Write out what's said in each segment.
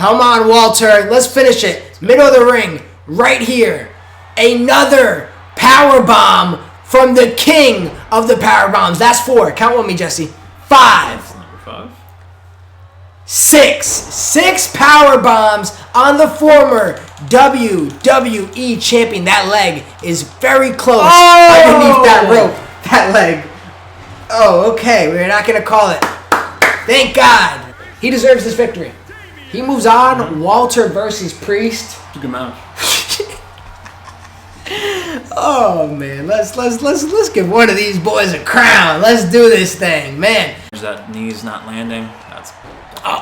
Come on, Walter. Let's finish it. Middle of the ring. Right here. Another power bomb from the king of the power bombs. That's 4. Count with me, Jesse. 5. That's number 5. 6. 6 power bombs on the former WWE champion. That leg is very close underneath that rope. That leg. Oh, okay. We're not going to call it. Thank God. He deserves this victory. He moves on. Walter versus Priest. It's a good match. Oh man, let's give one of these boys a crown. Let's do this thing, man. That knee's not landing. That's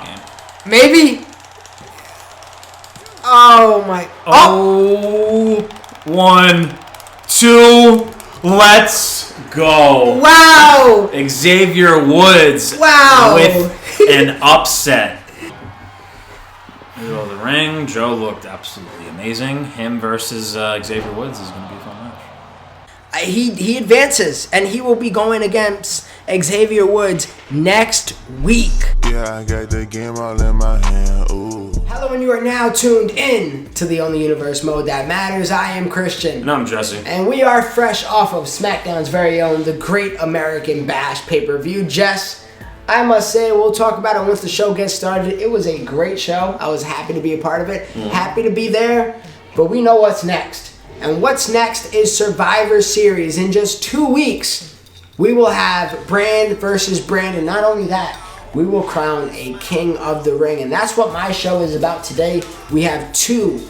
game. Maybe. Oh my. Oh. 1, 2. Let's go. Wow. Xavier Woods. Wow. With an upset. Middle of the ring. Joe looked absolutely amazing. Him versus Xavier Woods is going to be a fun match. He advances, and he will be going against Xavier Woods next week. Yeah, I got the game all in my hand. Ooh. Hello, and you are now tuned in to the only universe mode that matters. I am Christian. And I'm Jesse. And we are fresh off of SmackDown's very own The Great American Bash pay-per-view. Jess, I must say, we'll talk about it once the show gets started. It was a great show. I was happy to be a part of it. Happy to be there. But we know what's next. And what's next is Survivor Series. In just 2 weeks, we will have Brand versus Brand. And not only that, we will crown a King of the Ring. And that's what my show is about today. We have 2,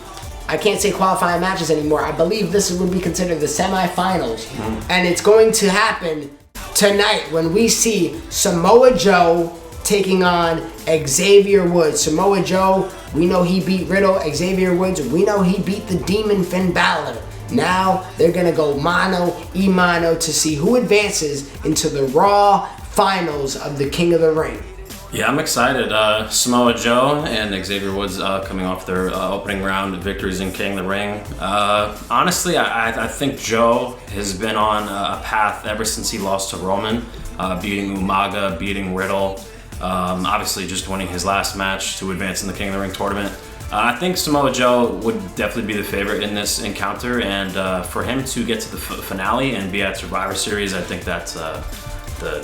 I can't say qualifying matches anymore. I believe this would be considered the semifinals. And it's going to happen tonight when we see Samoa Joe taking on Xavier Woods. Samoa Joe, we know he beat Riddle. Xavier Woods, we know he beat the Demon Finn Balor. Now they're going to go mano a mano to see who advances into the Raw finals of the King of the Ring. Yeah, I'm excited. Samoa Joe and Xavier Woods coming off their opening round victories in King of the Ring. Honestly, I think Joe has been on a path ever since he lost to Roman, beating Umaga, beating Riddle, obviously just winning his last match to advance in the King of the Ring tournament. I think Samoa Joe would definitely be the favorite in this encounter, and for him to get to the finale and be at Survivor Series, I think that's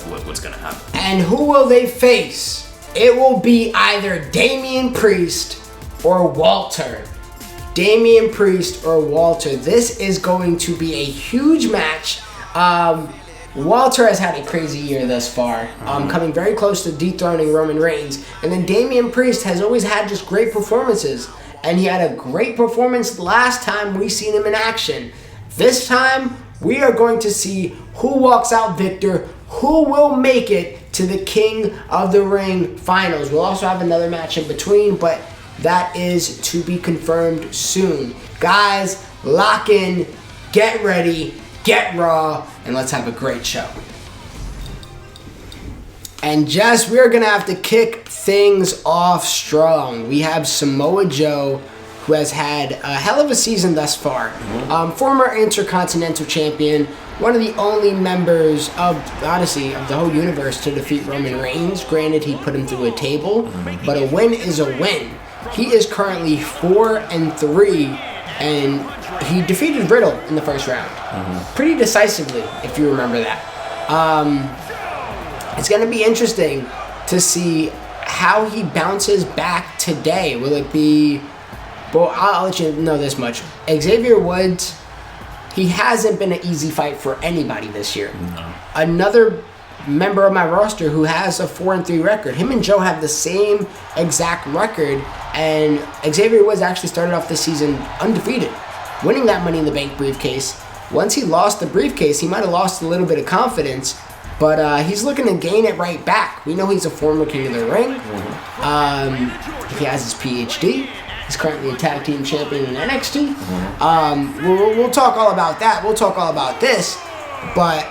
what's going to happen. And who will they face? It will be either Damian Priest or Walter. Damian Priest or Walter. This is going to be a huge match. Walter has had a crazy year thus far, coming very close to dethroning Roman Reigns. And then Damian Priest has always had just great performances. And he had a great performance last time we seen him in action. This time, we are going to see who walks out victor, who will make it to the King of the Ring finals. We'll also have another match in between, but that is to be confirmed soon. Guys, lock in, get ready, get raw, and let's have a great show. And Jess, we're going to have to kick things off strong. We have Samoa Joe, who has had a hell of a season thus far. Former Intercontinental Champion, one of the only members of, honestly, of the whole universe to defeat Roman Reigns. Granted, he put him through a table, but a win is a win. He is currently 4-3, and he defeated Riddle in the first round. Pretty decisively, if you remember that. It's going to be interesting to see how he bounces back today. Will it be... Well, I'll let you know this much. Xavier Woods, he hasn't been an easy fight for anybody this year. No. Another member of my roster who has a 4-3 record. Him and Joe have the same exact record, and Xavier Woods actually started off this season undefeated, winning that Money in the Bank briefcase. Once he lost the briefcase, he might have lost a little bit of confidence, but he's looking to gain it right back. We know he's a former King of the Ring. He has his PhD. He's currently a tag team champion in NXT. We'll talk all about that. We'll talk all about this. But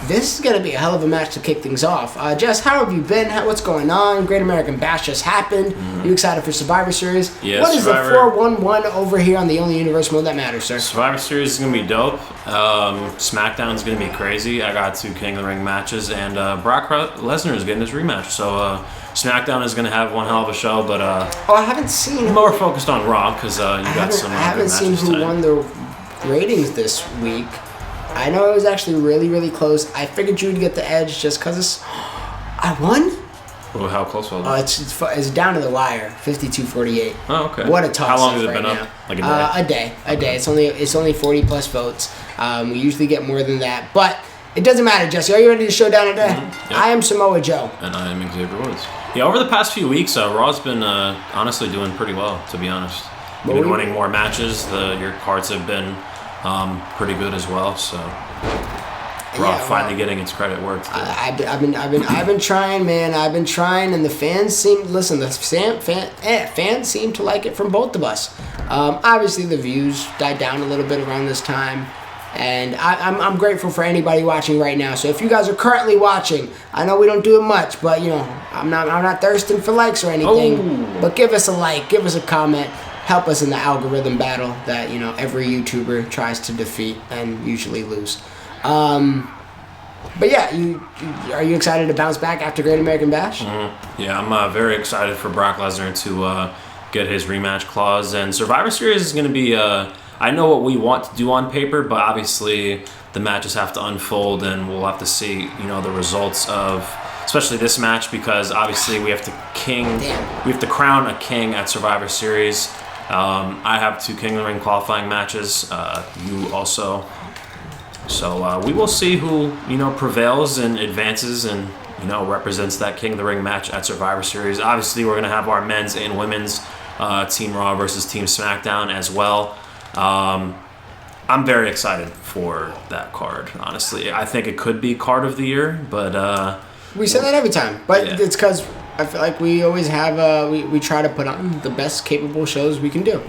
this is going to be a hell of a match to kick things off. Jess, how have you been? What's going on? Great American Bash just happened. You excited for Survivor Series? Yeah, what is Survivor. the 4-1-1 over here on the only universe mode that matters, sir? Survivor Series is going to be dope. SmackDown is going to be crazy. I got 2 King of the Ring matches, and Brock Lesnar is getting his rematch. So SmackDown is going to have one hell of a show, but I haven't seen more focused on Raw because you got some I haven't good seen matches who tonight. won the ratings this week. I know it was actually really, really close. I figured you would get the edge just because it's... I won? Oh, how close was it? It's down to the wire, 52-48. Oh, okay. What a toss! How long has it right been now. up? Like a day? A day. It's only 40 plus votes. We usually get more than that, but it doesn't matter. Jesse, are you ready to show down today? Mm-hmm. Yep. I am Samoa Joe. And I am Xavier Woods. Yeah, over the past few weeks, Raw's been honestly doing pretty well, to be honest. You've been winning more matches. Your cards have been pretty good as well. So Raw finally getting its credit where it's due. I've been trying, man. I've been trying, and the fans seem fans seem to like it from both of us. Obviously, the views died down a little bit around this time, and I'm grateful for anybody watching right now. So if you guys are currently watching, I know we don't do it much, but I'm not thirsting for likes or anything. But give us a like, give us a comment. Help us in the algorithm battle that every YouTuber tries to defeat and usually lose. But yeah, are you excited to bounce back after Great American Bash? Mm-hmm. Yeah, I'm very excited for Brock Lesnar to get his rematch clause, and Survivor Series is going to be. I know what we want to do on paper, but obviously the matches have to unfold, and we'll have to see the results of. Especially this match, because obviously we have to crown a king at Survivor Series. I have 2 King of the Ring qualifying matches. You also. So we will see who prevails and advances and represents that King of the Ring match at Survivor Series. Obviously, we're gonna have our men's and women's Team Raw versus Team SmackDown as well. I'm very excited for that card. Honestly, I think it could be card of the year, but we say that every time. But yeah. It's because I feel like we always have we try to put on the best capable shows we can do.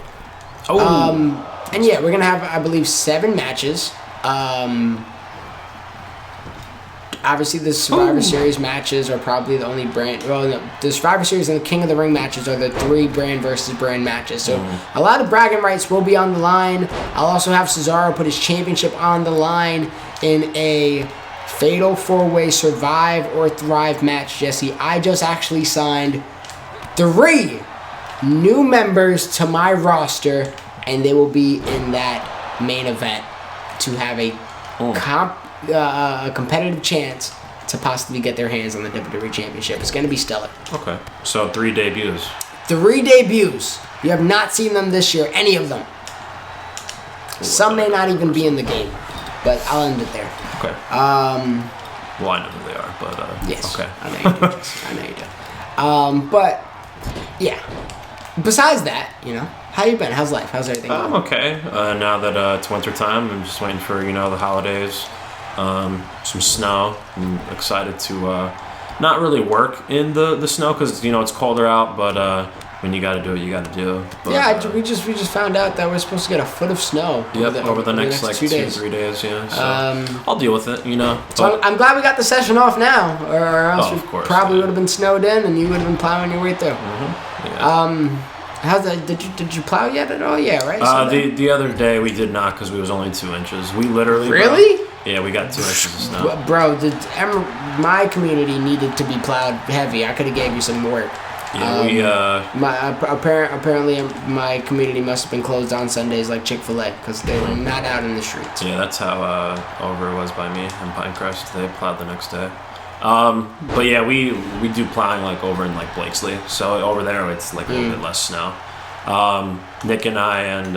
And yeah, we're gonna have, I believe, 7 matches. Obviously, the Survivor Series matches are probably the only brand. Well, no, the Survivor Series and the King of the Ring matches are the 3 brand versus brand matches. So a lot of bragging rights will be on the line. I'll also have Cesaro put his championship on the line in a fatal 4-way survive or thrive match. Jesse, I just actually signed 3 new members to my roster, and they will be in that main event to have a competitive chance to possibly get their hands on the WWE Championship. It's going to be stellar. Okay, so 3 debuts. 3 debuts. You have not seen them this year, any of them. Some may not even be in the game, but I'll end it there. Okay. Well, I know who they are, but yes. Okay. I know you do. I know you do. But yeah. Besides that, how you been? How's life? How's everything going? I'm okay. Now that it's winter time, I'm just waiting for the holidays, some snow. I'm excited to not really work in the snow because it's colder out, but when you got to do it, you got to do. But, yeah, we just found out that we're supposed to get a foot of snow. Over the next like 2 days. 3 days. Yeah, so I'll deal with it. So I'm glad we got the session off now, or else we probably would have been snowed in, and you would have been plowing your way through. Yeah. How's that? Did you plow yet at all? Yeah, right. The other day we did not because we was only 2 inches. We literally really. Yeah, we got 2 inches of snow. Bro, my community needed to be plowed heavy. I could have gave you some work. Yeah, apparently my community must have been closed on Sundays like Chick-fil-A because they were not out in the streets. Yeah, that's how over it was by me in Pinecrest. They plowed the next day. But yeah, we do plowing like over in like Blakesley, so over there it's like a little bit less snow. Nick and I and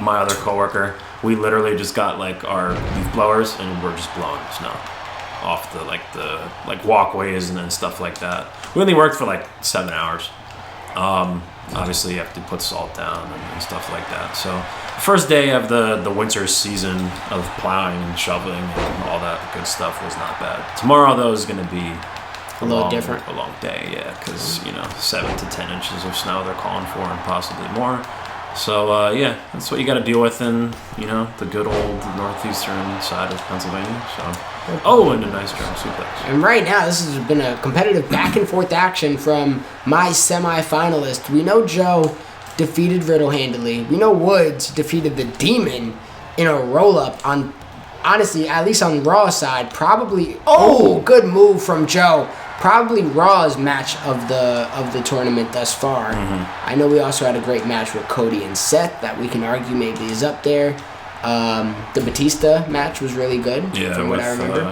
my other coworker, we literally just got like our leaf blowers and we're just blowing snow off the walkways and then stuff like that. We only worked for like 7 hours. Obviously you have to put salt down and stuff like that. So the first day of the winter season of plowing and shoveling and all that good stuff was not bad. Tomorrow though is going to be a little different. A long day, yeah, because 7 to 10 inches of snow they're calling for and possibly more. So yeah, that's what you got to deal with in the good old northeastern side of Pennsylvania. So and a nice German suplex. And right now, this has been a competitive back and forth action from my semifinalist. We know Joe defeated Riddle handily. We know Woods defeated the Demon in a roll up on, honestly, at least on Raw's side, probably. Oh, good move from Joe. Probably Raw's match of the tournament thus far. I know we also had a great match with Cody and Seth that we can argue maybe is up there. The Batista match was really good, from what I remember.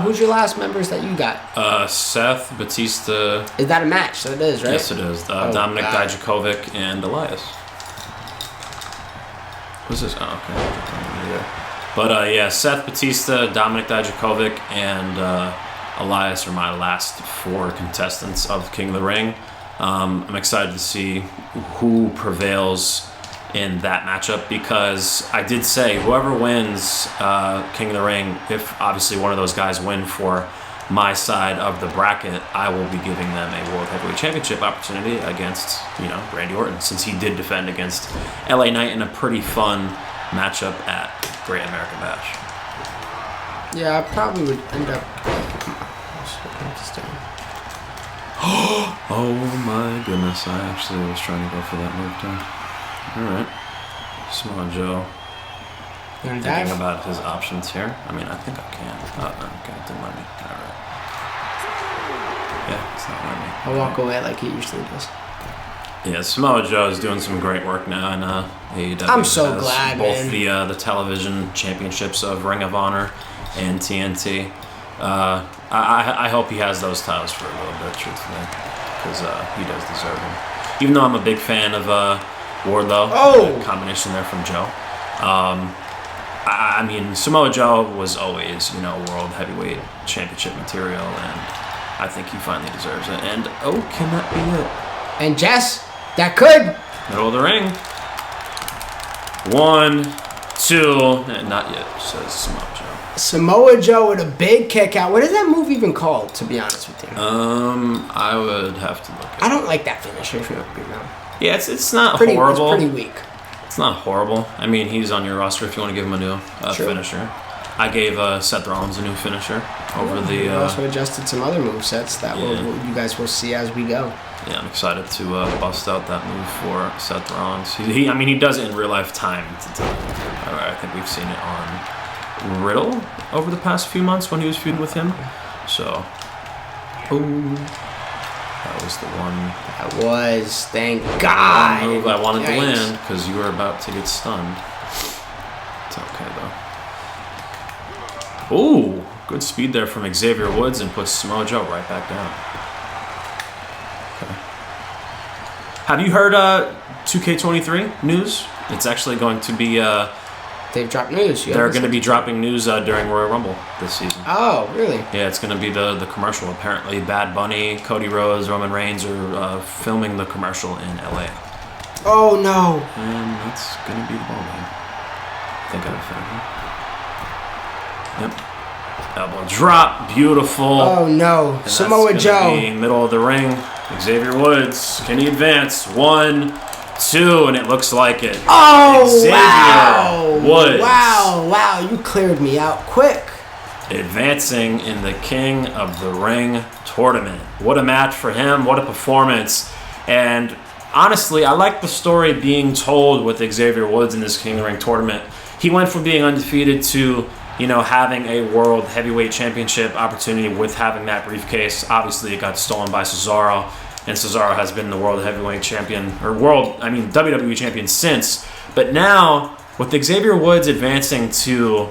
Who's your last members that you got? Seth, Batista. Is that a match? So it is, right? Yes, it is. Dominic Dijakovic and Elias. Who's this? Oh, okay. But yeah, Seth, Batista, Dominic Dijakovic, and Elias are my last 4 contestants of King of the Ring. I'm excited to see who prevails in that matchup, because I did say whoever wins King of the Ring, if obviously one of those guys win for my side of the bracket, I will be giving them a World Heavyweight Championship opportunity against Randy Orton, since he did defend against LA Knight in a pretty fun matchup at Great American Bash. Yeah, I probably would end up. Oh my goodness, I actually was trying to go for that move too. Alright. Samoa Joe. Thinking about his options here. I mean, I think I can. Oh, no, okay, it didn't let me. Alright. Yeah, it's not letting me. I'll walk away like he usually does. Yeah, Samoa Joe is doing some great work now in AEW. I'm so glad, both man. the television championships of Ring of Honor and TNT. I hope he has those titles for a little bit, truthfully, because he does deserve them. Even though I'm a big fan of Wardlow, the combination there from Joe. I mean, Samoa Joe was always, World Heavyweight Championship material, and I think he finally deserves it. And can that be it? And Jess, that could. Middle of the ring. 1, 2, not yet, says Samoa Joe. Samoa Joe with a big kick out. What is that move even called, to be honest with you? I would have to look at it. I don't like that finisher, if you want to be real. Yeah, it's not horrible. It's pretty weak. It's not horrible. I mean, he's on your roster if you want to give him a new finisher. I gave Seth Rollins a new finisher over the... We also adjusted some other movesets that you guys will see as we go. Yeah, I'm excited to bust out that move for Seth Rollins. He does it in real life time to time. I think we've seen it on Riddle over the past few months when he was feuding with him. So, that was the one. That was, thank God. One move I wanted to land because you were about to get stunned. It's okay though. Ooh, good speed there from Xavier Woods and puts Samoa Joe right back down. Okay. Have you heard 2K23 news? It's actually going to be. They've dropped news. They're going to be dropping news during Royal Rumble this season. Oh, really? Yeah, it's going to be the commercial. Apparently, Bad Bunny, Cody Rhodes, Roman Reigns are filming the commercial in LA. Oh, no. And that's going to be the ball game. I think I have it. Yep. Elbow drop. Beautiful. Oh, no. And Samoa Joe. Middle of the ring. Xavier Woods. Can he advance? 1, 2, and it looks like it. Oh, Xavier wow. Woods. Wow. You cleared me out quick. Advancing in the King of the Ring tournament. What a match for him. What a performance. And honestly, I like the story being told with Xavier Woods in this King of the Ring tournament. He went from being undefeated to, having a World Heavyweight Championship opportunity with having that briefcase. Obviously, it got stolen by Cesaro. And Cesaro has been the World Heavyweight Champion, WWE Champion since. But now, with Xavier Woods advancing to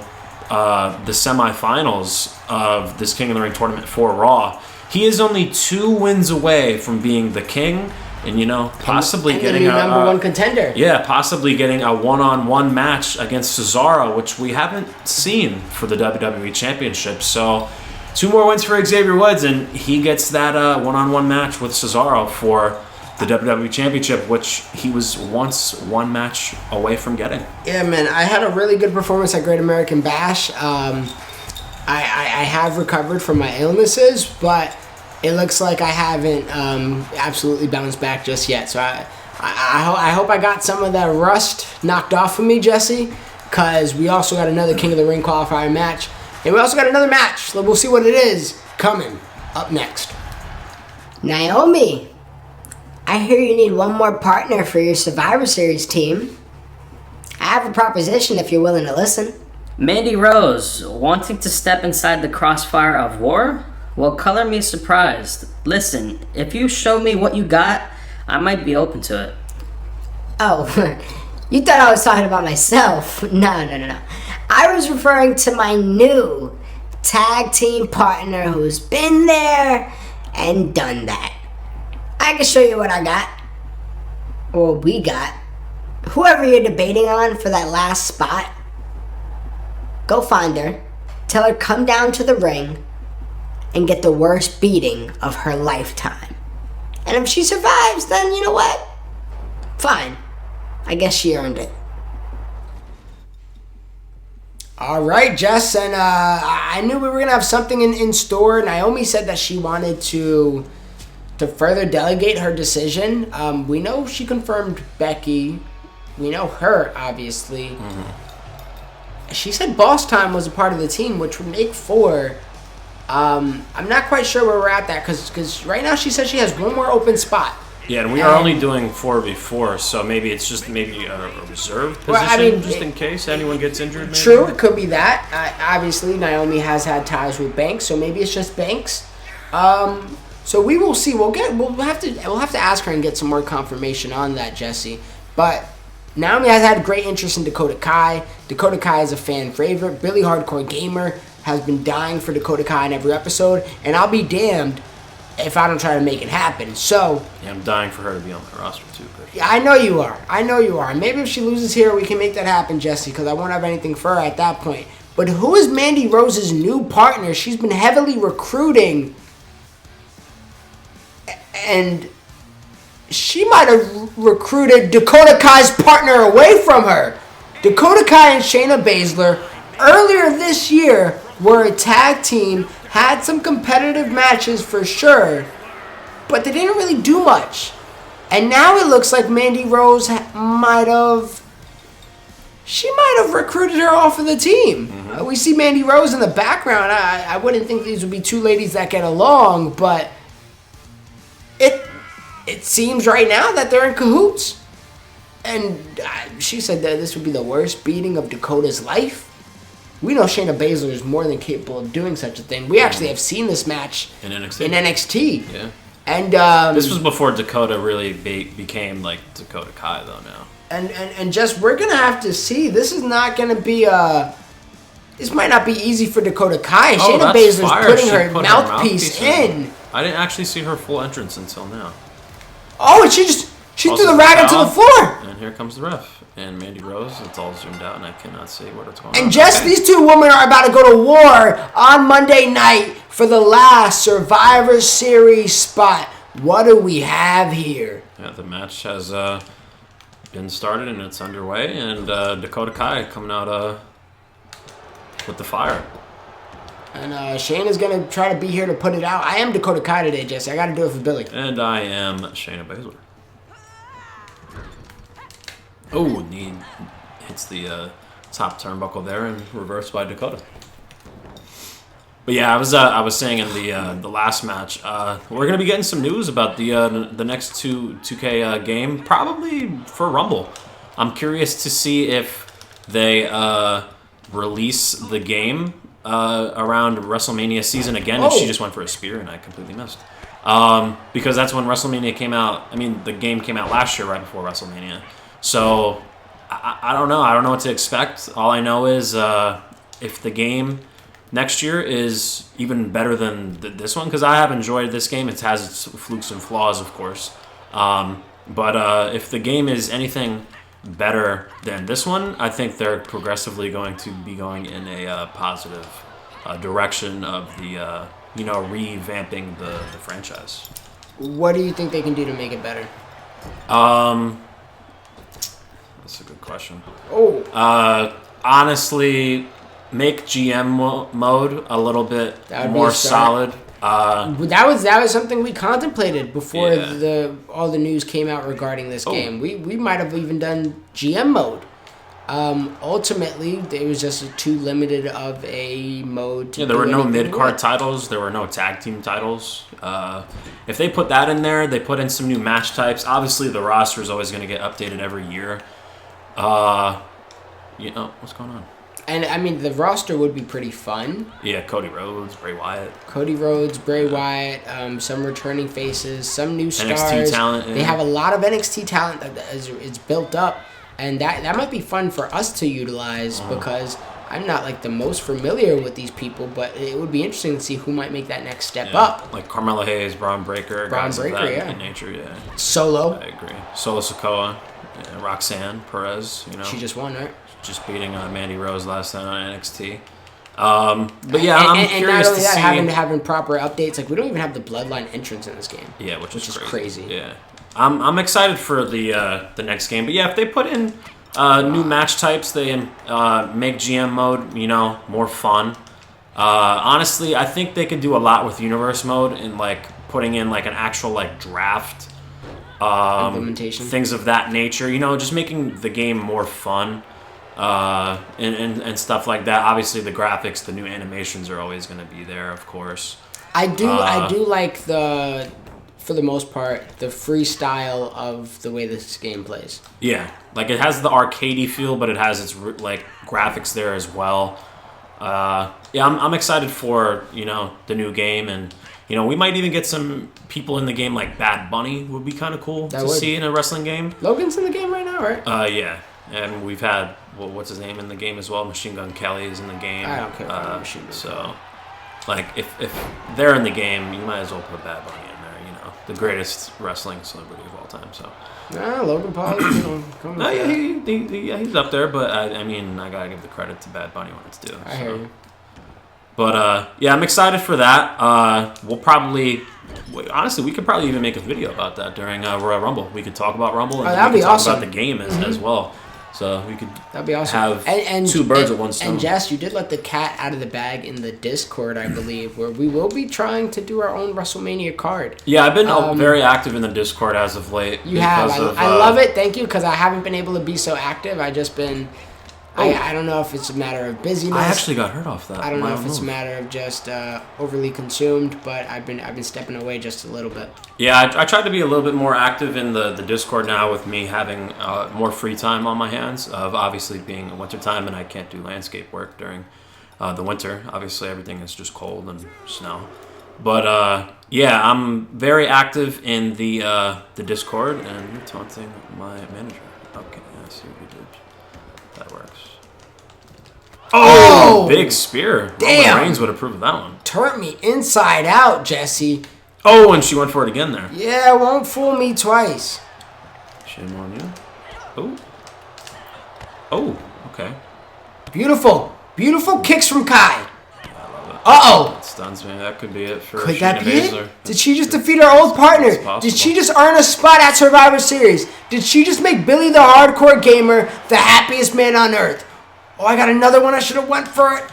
the semifinals of this King of the Ring tournament for Raw, he is only 2 wins away from being the king and, possibly getting the number one contender. Yeah, possibly getting a one-on-one match against Cesaro, which we haven't seen for the WWE Championship. So 2 more wins for Xavier Woods, and he gets that one-on-one match with Cesaro for the WWE Championship, which he was once 1 match away from getting. Yeah, man, I had a really good performance at Great American Bash. I have recovered from my illnesses, but it looks like I haven't absolutely bounced back just yet. So I hope I got some of that rust knocked off of me, Jesse, because we also got another King of the Ring qualifier match. And we also got another match, so we'll see what it is coming up next. Naomi, I hear you need one more partner for your Survivor Series team. I have a proposition if you're willing to listen. Mandy Rose, wanting to step inside the crossfire of war? Well, color me surprised. Listen, if you show me what you got, I might be open to it. Oh, you thought I was talking about myself. No. I was referring to my new tag team partner who's been there and done that. I can show you what I got. Or we got. Whoever you're debating on for that last spot, go find her, tell her come down to the ring, and get the worst beating of her lifetime. And if she survives, then you know what? Fine. I guess she earned it. All right, Jess, and I knew we were going to have something in store. Naomi said that she wanted to further delegate her decision. We know she confirmed Becky. We know her, obviously. Mm-hmm. She said Boss Time was a part of the team, which would make 4. I'm not quite sure where we're at that, because right now she says she has one more open spot. Yeah, and we are only doing 4v4, so maybe it's just a reserve position, just in case anyone gets injured. Maybe? True, it could be that. Obviously, Naomi has had ties with Banks, so maybe it's just Banks. So we will see. We'll have to ask her and get some more confirmation on that, Jesse. But Naomi has had great interest in Dakota Kai. Dakota Kai is a fan favorite. Billy Hardcore Gamer has been dying for Dakota Kai in every episode, and I'll be damned if I don't try to make it happen. So yeah, I'm dying for her to be on my roster too. Yeah, I know you are. Maybe if she loses here, we can make that happen, Jesse, because I won't have anything for her at that point. But who is Mandy Rose's new partner? She's been heavily recruiting, and she might have recruited Dakota Kai's partner away from her. Dakota Kai and Shayna Baszler earlier this year were a tag team, had some competitive matches for sure, but they didn't really do much. And now it looks like Mandy Rose might have recruited her off of the team. Mm-hmm. We see Mandy Rose in the background. I wouldn't think these would be two ladies that get along, but it seems right now that they're in cahoots. And she said that this would be the worst beating of Dakota's life. We know Shayna Baszler is more than capable of doing such a thing. We actually have seen this match in NXT. Yeah. And this was before Dakota really became like Dakota Kai, though. Now. And just we're gonna have to see. This is not gonna be This might not be easy for Dakota Kai. Shayna Baszler's putting her mouthpiece in. I didn't actually see her full entrance until now. Oh, and she threw the rag onto the floor. And here comes the ref. And Mandy Rose, it's all zoomed out, and I cannot see what it's going on. And just these two women are about to go to war on Monday night for the last Survivor Series spot. What do we have here? Yeah, the match has been started, and it's underway. And Dakota Kai coming out with the fire. And Shayna's going to try to be here to put it out. I am Dakota Kai today, Jesse. I got to do it for Billy. And I am Shayna Baszler. Oh, knee hits the top turnbuckle there and reversed by Dakota. But yeah, I was saying in the last match, we're gonna be getting some news about the next 2K game, probably for Rumble. I'm curious to see if they release the game around WrestleMania season again. And she just went for a spear, and I completely missed. Because that's when WrestleMania came out. I mean, the game came out last year, right before WrestleMania. So, I don't know. I don't know what to expect. All I know is if the game next year is even better than this one, because I have enjoyed this game. It has its flukes and flaws, of course. But if the game is anything better than this one, I think they're progressively going to be going in a positive direction of the, revamping the franchise. What do you think they can do to make it better? That's a good question. Oh. Honestly, make GM mode a little bit more solid. That was something we contemplated before Yeah. all the news came out regarding this game. We might have even done GM mode. Ultimately, it was just too limited of a mode. To there were no anything mid-card with. titles. There were no tag team titles. If they put that in there, they put in some new match types. Obviously, the roster is always going to get updated every year. What's going on? And I mean, the roster would be pretty fun. Yeah, Cody Rhodes, Bray Wyatt. Bray Wyatt, some returning faces, some new stars. NXT talent. Yeah. They have a lot of NXT talent that is built up, and that might be fun for us to utilize because I'm not like the most familiar with these people, but it would be interesting to see who might make that next step up. Like Carmelo Hayes, Braun Breaker, guys of that yeah. in nature. Yeah, Solo, I agree. Solo Sikoa, Roxanne Perez. she just won, right? Just beating Mandy Rose last night on NXT. But yeah, I'm and curious not only to that, see. having proper updates. Like we don't even have the Bloodline entrance in this game. Yeah, which is crazy. crazy. Yeah, I'm excited for the next game. But yeah, if they put in new match types, they make GM mode more fun. Honestly, I think they could do a lot with universe mode and like putting in like an actual like draft. Implementation. Things of that nature. Just making the game more fun. And stuff like that. Obviously, the graphics, the new animations are always going to be there, of course. I do like for the most part, the freestyle of the way this game plays. Yeah, like it has the arcadey feel, but it has its like graphics there as well. I'm excited for the new game, and we might even get some people in the game like Bad Bunny would be kind of cool to see in a wrestling game. Logan's in the game right now, right? Yeah. And we've had, what's his name in the game as well? Machine Gun Kelly is in the game. I don't care about Machine Gun. So, like, if they're in the game, you might as well put Bad Bunny in there, the greatest wrestling celebrity of all time. So, Logan Paul, come no, yeah, he's up there, but I mean, I gotta give the credit to Bad Bunny when it's due. I hear you. But, yeah, I'm excited for that. We'll probably... Honestly, we could probably even make a video about that during Royal Rumble. We could talk about Rumble and that'd we could be talk awesome. about the game as well. So we could That'd be awesome. have and two birds with one stone. And Jess, you did let the cat out of the bag in the Discord, I believe, where we will be trying to do our own WrestleMania card. Yeah, I've been very active in the Discord as of late. You have. I love it. Thank you, because I haven't been able to be so active. I just been... I don't know if it's a matter of busyness. I actually got hurt off that. I don't know if it's a matter of just overly consumed, but I've been stepping away just a little bit. Yeah, I tried to be a little bit more active in the Discord now with me having more free time on my hands, of obviously being in wintertime, and I can't do landscape work during the winter. Obviously, everything is just cold and snow. But, yeah, I'm very active in the Discord, and you're taunting my manager. Okay, I see what you did. That works. Oh! Big spear. Damn! Roman Reigns would approve of that one. Turned me inside out, Jesse. Oh, and she went for it again there. Yeah, won't fool me twice. Shame on you. Oh. Oh, okay. Beautiful. Beautiful kicks from Kai. Uh-oh. That stuns me. That could be it for Could Shayna that be Baszler. it? Did she just defeat her old partner? It's possible. Did she just earn a spot at Survivor Series? Did she just make Billy the Hardcore Gamer the happiest man on earth? Oh, I got another one. I should have went for it.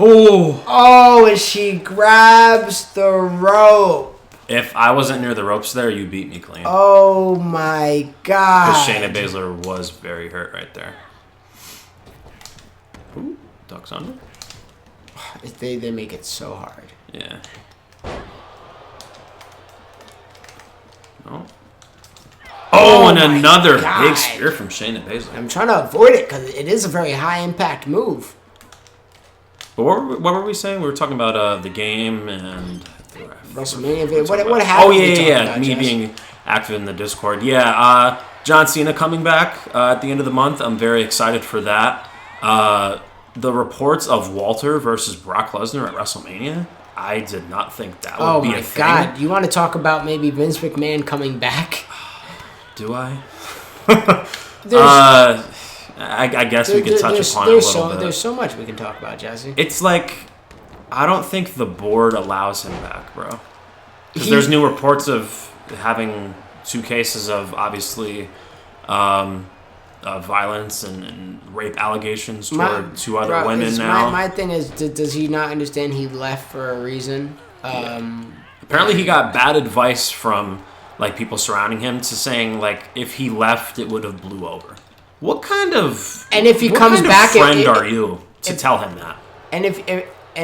Oh, and she grabs the rope. If I wasn't near the ropes there, you beat me clean. Oh, my God. Because Shayna Baszler was very hurt right there. Ooh, ducks under. They make it so hard. Yeah. No. Oh, and another big spear from Shayna Baszler. I'm trying to avoid it because it is a very high impact move. But what were we saying? We were talking about the game and WrestleMania. What happened? Oh yeah. Me being active in the Discord. Yeah. John Cena coming back at the end of the month. I'm very excited for that. The reports of Walter versus Brock Lesnar at WrestleMania. I did not think that would be a thing. Oh my God! You want to talk about maybe Vince McMahon coming back? Do I? I guess we could touch upon it a little bit. There's so much we can talk about, Jesse. It's like, I don't think the board allows him back, bro. Because there's new reports of having 2 cases of, obviously, violence and rape allegations toward two other women now. My thing is, does he not understand he left for a reason? Apparently, he got bad advice from like people surrounding him to saying like if he left, it would have blew over. What kind of friend are you to tell him that? And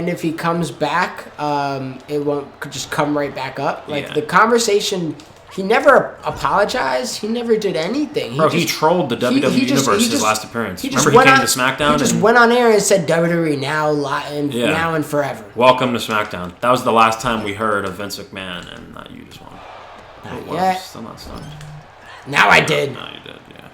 if he comes back, it won't just come right back up. Like the conversation. He never apologized. He never did anything. He trolled the WWE Universe his last appearance. Remember he came to SmackDown? He just went on air and said WWE now and forever. Welcome to SmackDown. That was the last time we heard of Vince McMahon, and not you just won. Not yet. Still not stunned. Now I did. No, you did, yeah.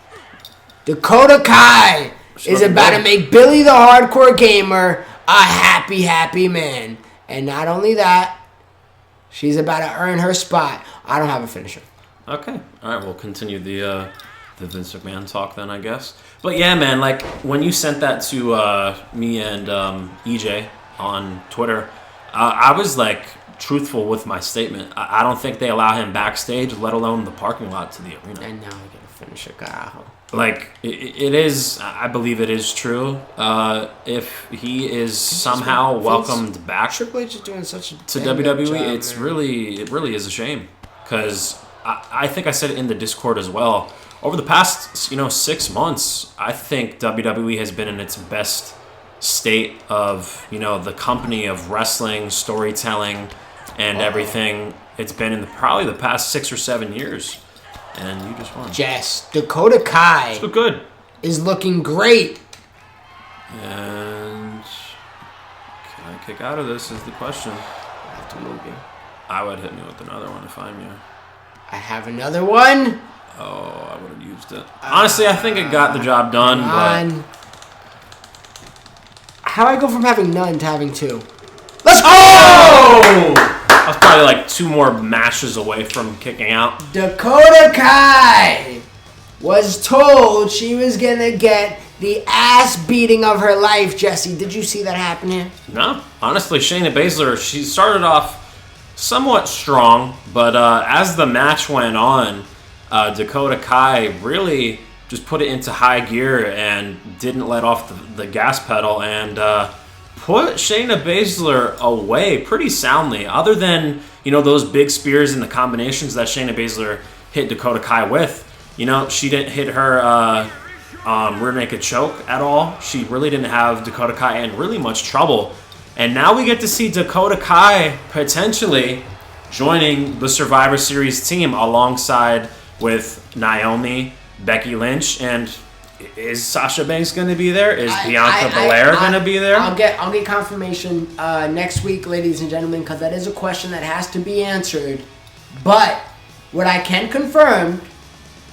Dakota Kai is about to make Billy the Hardcore Gamer a happy, happy man. And not only that, she's about to earn her spot. I don't have a finisher. Okay. All right, we'll continue the Vince McMahon talk then, I guess. But yeah, man, like when you sent that to me and EJ on Twitter, I was like truthful with my statement. I don't think they allow him backstage, let alone the parking lot to the arena. And now we get a finisher, carajo. Like it is, I believe it is true. If he is somehow welcomed back Triple H is doing such a to WWE, job, it really is a shame. Because I think I said it in the Discord as well. Over the past 6 months, I think WWE has been in its best state of the company of wrestling, storytelling, and everything. It's been in probably the past 6 or 7 years, and you just won. Jess, Dakota Kai look good. Is looking great. And can I kick out of this? Is the question. I have to move you. I would hit me with another one if I'm you. I have another one. Oh, I would have used it. Honestly, I think it got the job done, but... How I go from having none to having two? Let's go! I was probably like 2 more mashes away from kicking out. Dakota Kai was told she was going to get the ass beating of her life, Jesse. Did you see that happen here? No. Honestly, Shayna Baszler, she started off somewhat strong, but as the match went on, Dakota Kai really just put it into high gear and didn't let off the gas pedal and put Shayna Baszler away pretty soundly. Other than those big spears and the combinations that Shayna Baszler hit Dakota Kai with, she didn't hit her rear naked choke at all. She really didn't have Dakota Kai in really much trouble. And now we get to see Dakota Kai potentially joining the Survivor Series team alongside with Naomi, Becky Lynch, and is Sasha Banks going to be there? Is Bianca Belair going to be there? I'll get confirmation next week, ladies and gentlemen, because that is a question that has to be answered. But what I can confirm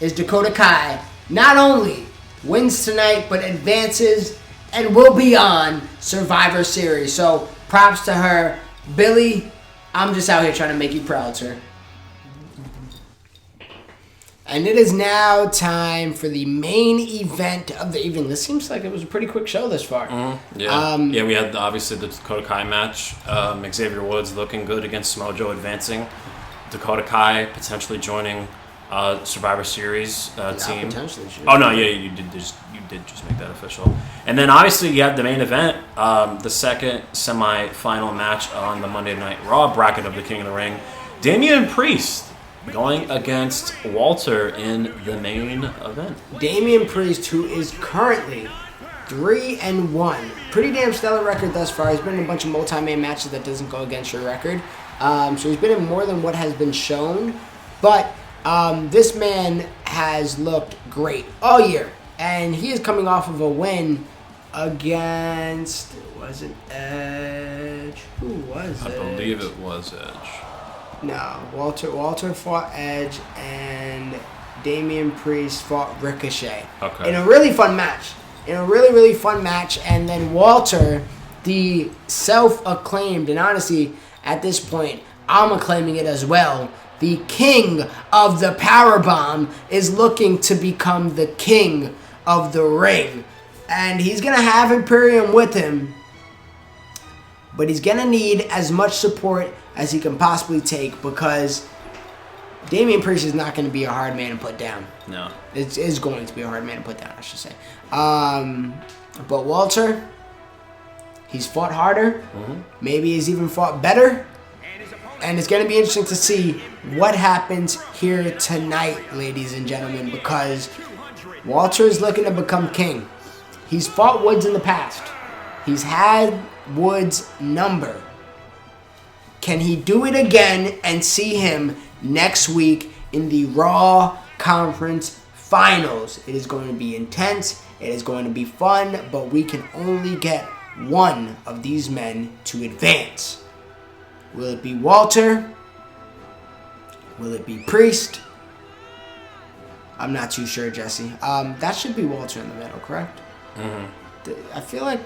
is Dakota Kai not only wins tonight, but advances and will be on Survivor Series. So props to her. Billy, I'm just out here trying to make you proud, sir. And it is now time for the main event of the evening. This seems like it was a pretty quick show this far. Mm-hmm. Yeah. We had obviously the Dakota Kai match. Xavier Woods looking good against Samoa Joe, advancing. Dakota Kai potentially joining Survivor Series team. Oh no, yeah, you did just make that official. And then obviously you have the main event, the second semi-final match on the Monday Night Raw bracket of the King of the Ring. Damian Priest going against Walter in the main event. Damian Priest, who is currently 3-1. Pretty damn stellar record thus far. He's been in a bunch of multi-man matches that doesn't go against your record. So he's been in more than what has been shown. But this man has looked great all year. And he is coming off of a win against, was it Edge? Who was it? I believe it was Edge. No, Walter fought Edge and Damian Priest fought Ricochet. Okay. In a really fun match. Really fun match. And then Walter, the self-acclaimed, and honestly, at this point, I'm acclaiming it as well, the king of the powerbomb is looking to become the king of the ring. And he's going to have Imperium with him. But he's going to need as much support as he can possibly take, because Damian Priest is not going to be a hard man to put down. No. It is going to be a hard man to put down, I should say. But Walter, he's fought harder. Maybe he's even fought better. And it's going to be interesting to see what happens here tonight, ladies and gentlemen, because Walter is looking to become king. He's fought Woods in the past. He's had Woods' number. Can he do it again and see him next week in the Raw Conference Finals? It is going to be intense. It is going to be fun, but we can only get one of these men to advance. Will it be Walter? Will it be Priest? I'm not too sure, Jesse. That should be Walter in the middle, correct? I feel like,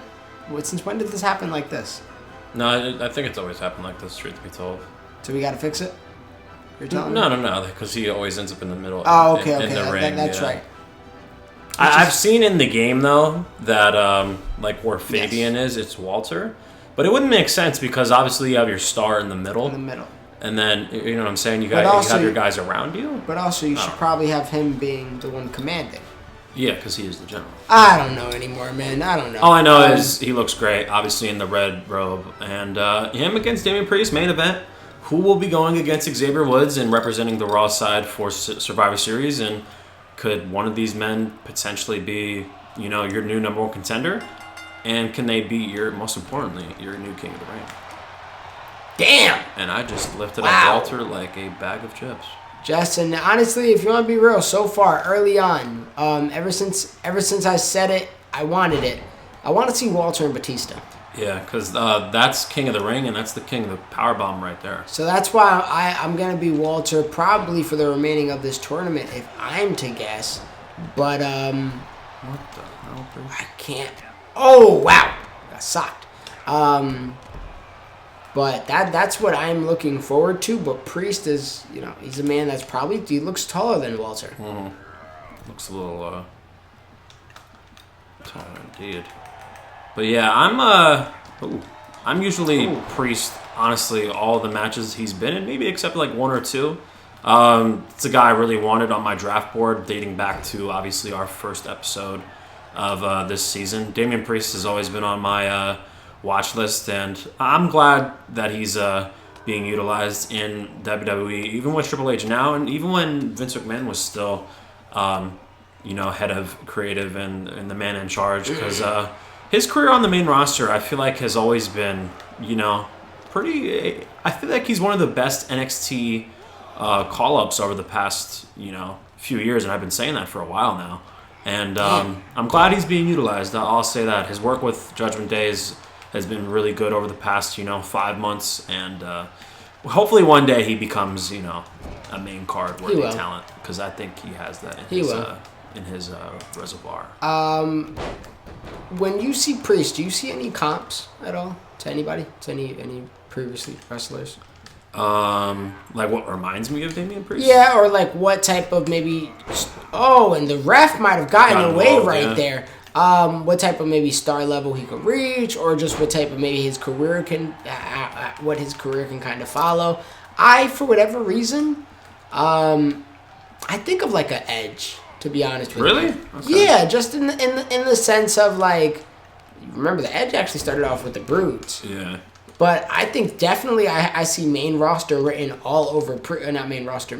since when did this happen like this? No, I think it's always happened like this, truth be told. So we got to fix it? You're telling me? No, because he always ends up in the middle. Oh, okay, in the okay. ring, That's right. I've seen in the game, though, that like where Fabian is, it's Walter. But it wouldn't make sense because obviously you have your star in the middle. In the middle. And then, you know what I'm saying? You also, have your guys around you. But also, you should probably have him being the one commanding. Yeah, because he is the general. I don't know anymore, man. I don't know. All I know is he looks great, obviously, in the red robe. And him against Damian Priest, main event. Who will be going against Xavier Woods and representing the Raw side for Survivor Series? And could one of these men potentially be, you know, your new number one contender? And can they be most importantly, your new king of the ring? Damn! And I just lifted up Walter like a bag of chips. Justin, honestly, if you want to be real, so far, early on, ever since I said it, I wanted it. I want to see Walter and Batista. Yeah, because that's king of the ring, and that's the king of the powerbomb right there. So that's why I'm going to be Walter probably for the remaining of this tournament, if I'm to guess. But, What the hell, bro? I can't. Oh, wow. Got socked. But that's what I'm looking forward to. But Priest is, you know, he's a man that's he looks taller than Walter. Looks a little taller indeed. But yeah, I'm usually Priest. Honestly, all the matches he's been in, maybe except like one or two. It's a guy I really wanted on my draft board, dating back to obviously our first episode of this season. Damian Priest has always been on my watch list, and I'm glad that he's being utilized in WWE, even with Triple H now, and even when Vince McMahon was still, head of creative and the man in charge, because his career on the main roster, I feel like, has always been, pretty. I feel like he's one of the best NXT call-ups over the past, few years, and I've been saying that for a while now. And I'm glad he's being utilized. I'll say that his work with Judgment Days has been really good over the past, 5 months, and hopefully one day he becomes, a main card worthy talent, because I think he has that in his reservoir. When you see Priest, do you see any comps at all to anybody? To any previously wrestlers? Like what reminds me of Damian Priest? Yeah, or like what type of maybe? Oh, and the ref might have gotten away right there. What type of maybe star level he could reach, or just what type of maybe his career can, what his career can kind of follow. For whatever reason, I think of like an Edge, to be honest with you. Really? Okay. Yeah, just in the sense of like, remember the Edge actually started off with the Brutes. Yeah. But I think definitely I see main roster written all over, not main roster,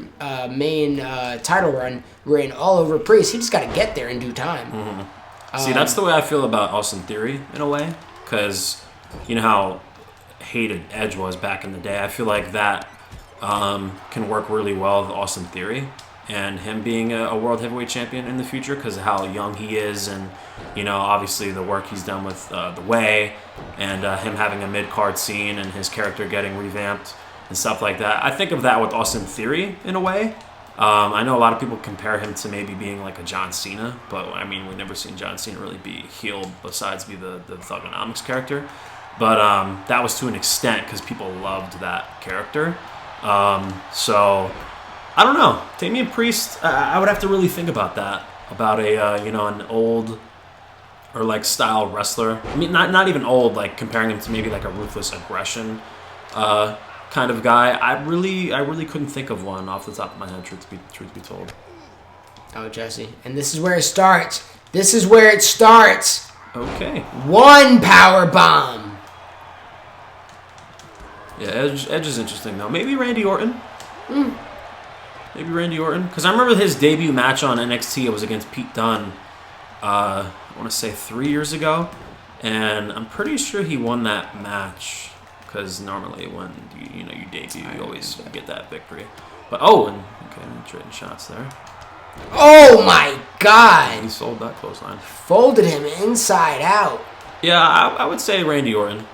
main title run written all over Priest. He just got to get there in due time. Mm-hmm. See, that's the way I feel about Austin Theory in a way, because you know how hated Edge was back in the day. I feel like that can work really well with Austin Theory and him being a world heavyweight champion in the future, because of how young he is, and obviously the work he's done with The Way, and him having a mid-card scene and his character getting revamped and stuff like that. I think of that with Austin Theory in a way. I know a lot of people compare him to maybe being like a John Cena, but I mean, we've never seen John Cena really be healed besides be the Thugonomics character. But that was to an extent because people loved that character. So I don't know. Damian Priest, I would have to really think about that, about an old or like style wrestler. I mean, not even old, like comparing him to maybe like a Ruthless Aggression kind of guy. I really couldn't think of one off the top of my head. Truth be told. Oh, Jesse, and this is where it starts. This is where it starts. Okay. One power bomb. Yeah, Edge is interesting though. Maybe Randy Orton. Maybe Randy Orton, because I remember his debut match on NXT. It was against Pete Dunne. I want to say 3 years ago, and I'm pretty sure he won that match. Because normally when you debut, you always get that victory. But okay, trading shots there. Oh my God! He sold that clothesline. Folded him inside out. Yeah, I would say Randy Orton,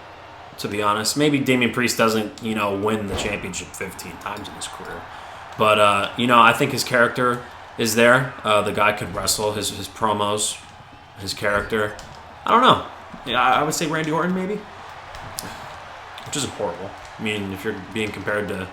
to be honest. Maybe Damian Priest doesn't, win the championship 15 times in his career. But, I think his character is there. The guy could wrestle, his promos, his character. I don't know. Yeah, I would say Randy Orton, maybe. Which isn't horrible. I mean, if you're being compared to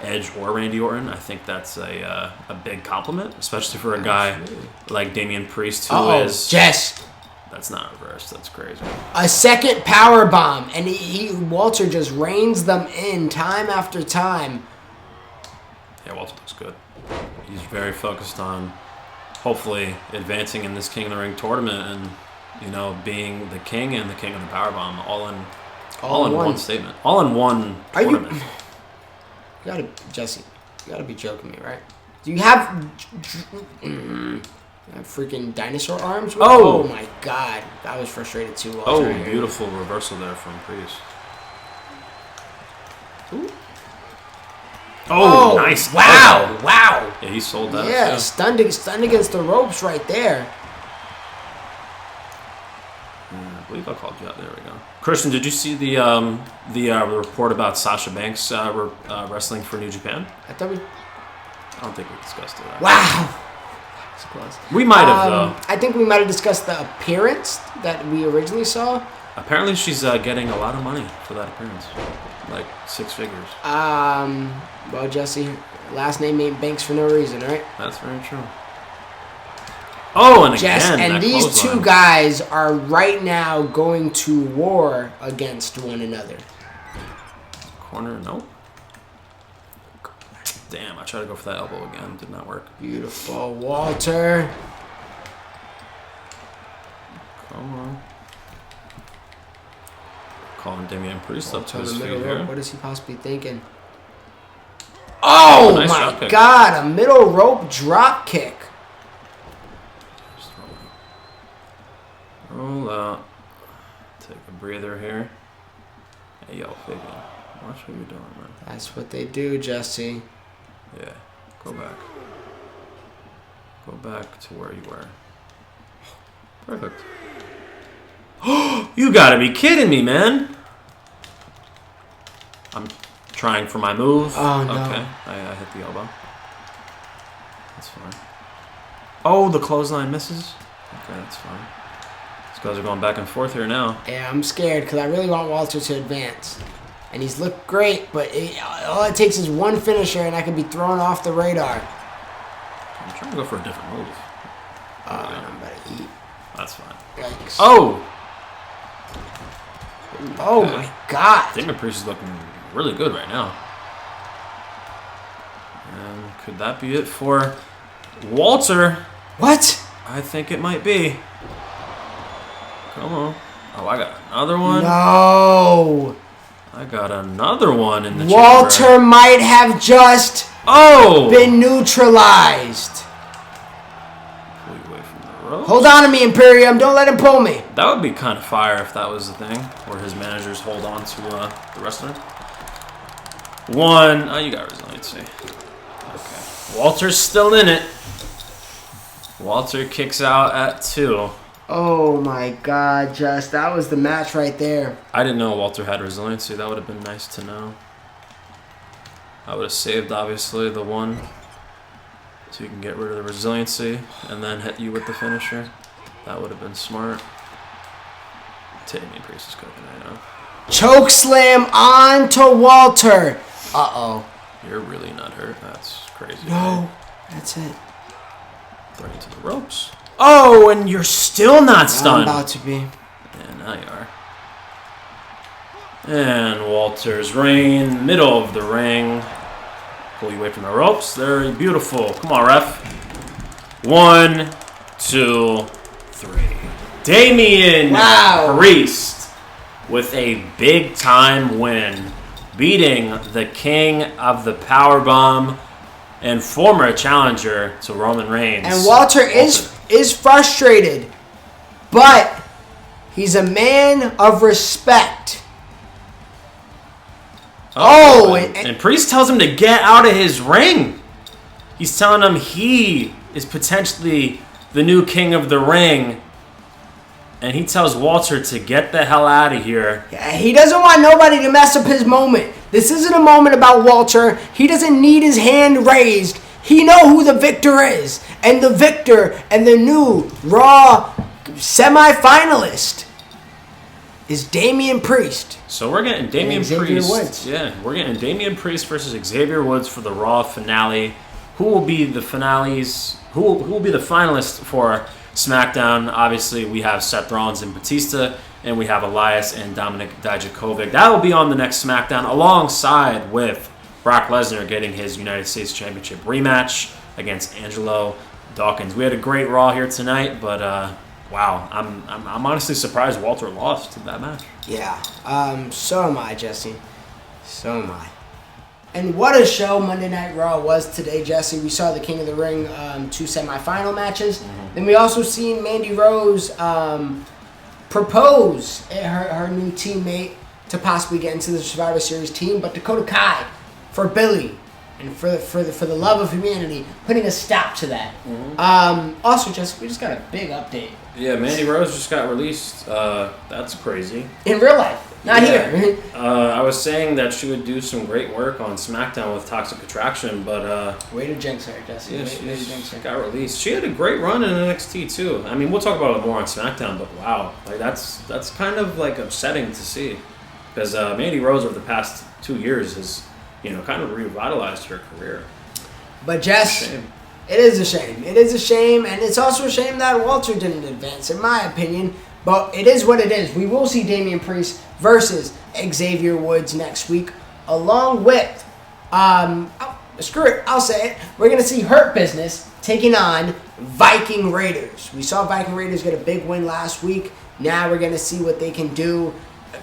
Edge or Randy Orton, I think that's a big compliment, especially for a guy like Damian Priest, who is... Jess. That's not reversed. That's crazy. A second power bomb, and Walter just reins them in time after time. Yeah, Walter looks good. He's very focused on hopefully advancing in this King of the Ring tournament and, being the king and the king of the powerbomb all in one statement. All in one tournament. Jesse, you gotta be joking me, right? Do you have freaking dinosaur arms? Oh my God, I was frustrated too. Walter, beautiful reversal there from Priest. Ooh. Oh, nice! Wow, wow. Yeah, he sold that. Yeah, stunned against the ropes right there. I believe I called you out. There we go. Christian, did you see the report about Sasha Banks wrestling for New Japan? I don't think we discussed it. Wow. That's close. We might have, though. I think we might have discussed the appearance that we originally saw. Apparently, she's getting a lot of money for that appearance. Like 6 figures. Well, Jesse, last name ain't Banks for no reason, right? That's very true. Oh, and Jess, again, and these two guys are right now going to war against one another. Corner, nope. Damn, I tried to go for that elbow again. Did not work. Beautiful, Walter. Come on. Calling Damian Priest up to his feet middle here. rope. What is he possibly thinking? Oh, nice my God, a middle rope drop kick. Roll out. Take a breather here. Hey, yo, Fabian. Watch what you're doing, man. That's what they do, Jesse. Yeah. Go back. Go back to where you were. Perfect. You gotta be kidding me, man. I'm trying for my move. Oh, no. Okay. I hit the elbow. That's fine. Oh, the clothesline misses. Okay, that's fine. These guys are going back and forth here now. Yeah, I'm scared because I really want Walter to advance. And he's looked great, but all it takes is one finisher and I could be thrown off the radar. I'm trying to go for a different move. I'm about to eat. That's fine. Yikes. Oh! Oh my God. Damian Priest is looking really good right now. And could that be it for Walter? What? I think it might be. Come on. Oh, I got another one. No. I got another one in the Walter chamber. might have just been neutralized. Pull you away from the ropes. Hold on to me, Imperium. Don't let him pull me. That would be kind of fire if that was the thing, where his managers hold on to the wrestler. One. Oh, you got resiliency. Okay. Walter's still in it. Walter kicks out at 2. Oh my God, Jess. That was the match right there. I didn't know Walter had resiliency. That would have been nice to know. I would have saved, obviously, the 1. So you can get rid of the resiliency and then hit you with the finisher. That would have been smart. Damian Priest is cooking right now. Choke slam on to Walter. Uh-oh. You're really not hurt. That's crazy. No, that's it. Right into the ropes. Oh, and you're still not stunned. I'm about to be. Yeah, now you are. And Walter's reign, middle of the ring. Pull you away from the ropes. They're beautiful. Come on, ref. 1, 2, 3. Damian Priest with a big-time win, beating the king of the powerbomb and former challenger to Roman Reigns. And Walter is frustrated, but he's a man of respect. And Priest tells him to get out of his ring. He's telling him he is potentially the new king of the ring. And he tells Walter to get the hell out of here. Yeah, he doesn't want nobody to mess up his moment. This isn't a moment about Walter. He doesn't need his hand raised. He know who the victor is. And the victor and the new Raw semi-finalist is Damian Priest. So we're getting Damian Xavier Priest. Woods. Yeah, we're getting Damian Priest versus Xavier Woods for the Raw finale. Who will be the finales? Who will be the finalists for SmackDown? Obviously, we have Seth Rollins and Batista, and we have Elias and Dominic Dijakovic. That will be on the next SmackDown, alongside with Brock Lesnar getting his United States Championship rematch against Angelo Dawkins. We had a great Raw here tonight, but wow, I'm honestly surprised Walter lost that match. Yeah, so am I, Jesse. So am I. And what a show Monday Night Raw was today, Jesse. We saw the King of the Ring 2 semifinal matches. Mm-hmm. Then we also seen Mandy Rose propose her new teammate to possibly get into the Survivor Series team, but Dakota Kai for Billy and for the love of humanity, putting a stop to that. Mm-hmm. Also, Jesse, we just got a big update. Yeah, Mandy Rose just got released. That's crazy. In real life. Not here. I was saying that she would do some great work on SmackDown with Toxic Attraction, but way to jinx her, Jesse. Yeah, she got released. She had a great run in NXT too. I mean, we'll talk about it more on SmackDown, but wow, like that's kind of like upsetting to see, because Mandy Rose over the past 2 years has, kind of revitalized her career. But Jess, it is a shame. It is a shame, and it's also a shame that Walter didn't advance, in my opinion. But it is what it is. We will see Damian Priest versus Xavier Woods next week, along with, screw it, I'll say it. We're going to see Hurt Business taking on Viking Raiders. We saw Viking Raiders get a big win last week. Now we're going to see what they can do.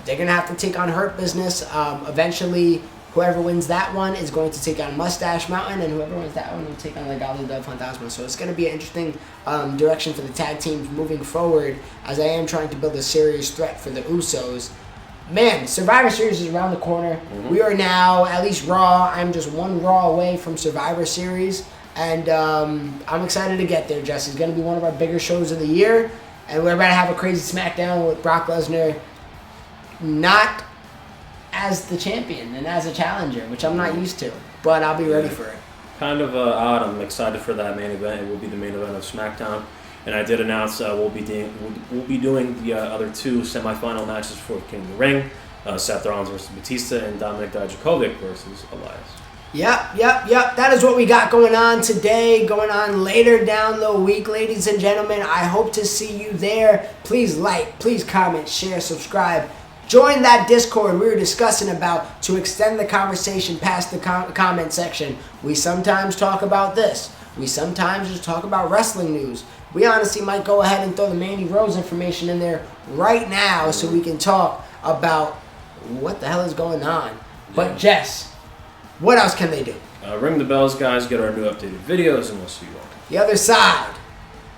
They're going to have to take on Hurt Business. Eventually, whoever wins that one is going to take on Mustache Mountain, and whoever wins that one will take on Legado del Fantasma. So it's going to be an interesting direction for the tag teams moving forward, as I am trying to build a serious threat for the Usos. Man, Survivor Series is around the corner. Mm-hmm. We are now, at least Raw, I'm just one Raw away from Survivor Series, and I'm excited to get there, Jesse. It's going to be one of our bigger shows of the year, and we're about to have a crazy SmackDown with Brock Lesnar not as the champion and as a challenger, which I'm not used to, but I'll be ready for it. Kind of odd. I'm excited for that main event. It will be the main event of SmackDown, and I did announce we'll be doing the other 2 semifinal matches for King of the Ring: Seth Rollins versus Batista and Dominic Dijakovic versus Elias. Yep. That is what we got going on today, going on later down the week, ladies and gentlemen. I hope to see you there. Please like, please comment, share, subscribe. Join that Discord we were discussing about to extend the conversation past the comment section. We sometimes talk about this. We sometimes just talk about wrestling news. We honestly might go ahead and throw the Mandy Rose information in there right now so we can talk about what the hell is going on. But Jess, what else can they do? Ring the bells, guys. Get our new updated videos, and we'll see you all. The other side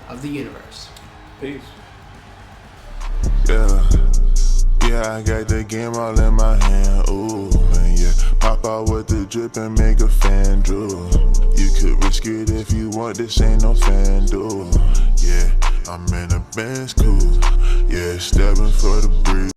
of the universe. Peace. Yeah, I got the game all in my hand, ooh, and yeah, pop out with the drip and make a fan drool. You could risk it if you want, this ain't no fan duel. Yeah, I'm in a Benz cool, yeah, stepping for the breeze.